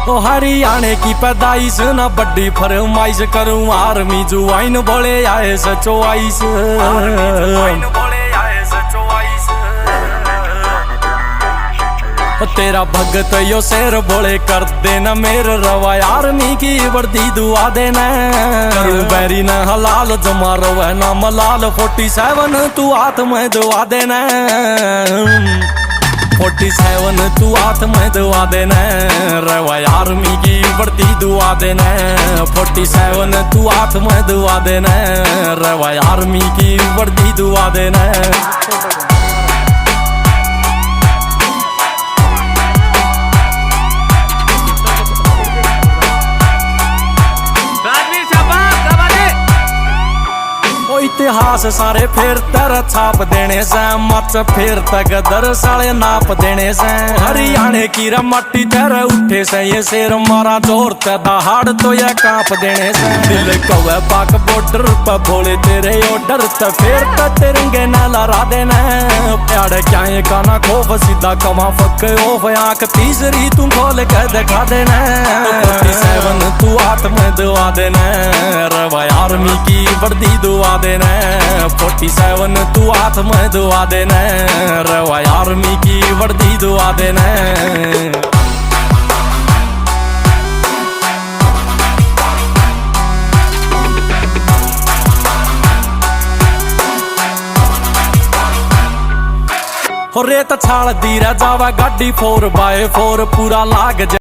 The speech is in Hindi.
ओ हरियाणे की पैदाइश ना बड़ी फरमाइश करूं आर्मी ज्वाइन बोले आए सचो आइस तेरा भगत यो शेर बोले कर देना मेरे रवा आर्मी की वर्दी दुआ देना करूं बैरी न हलाल जमा रवा ना मलाल 47 तू हाथ में दुआ देना 47 तू हाथ में दुआ देना रवा आर्मी की वर्दी दुआ देना 47 तू हाथ में दुआ देना रवा आर्मी की वर्दी दुआ देना। इतिहास सारे फिर तेरा छाप देने से मच फिर तक दर साले नाप देने से हरियाणे की रमट्टी तेरे उठे से ये शेर मारा जोर ते दहाड़ तो ये कांप देने से दिल कवे पाक बॉर्डर पर भोले तेरे ऑर्डर ते फिर ते तिरंगे न लहरा देना प्यारे क्या ये काना खोफ सीधा कमा फक ओफ आंख तीसरी तू खोल के दिखा देना 47 तू हाथ में दुआ देना रवा आर्मी की वर्दी दुआ देना 47 तू हाथ में दुआ देना रवा आर्मी की वर्दी दुआ देना। रेत छाल दी रह जावा गाड़ी 4x4 पूरा लाग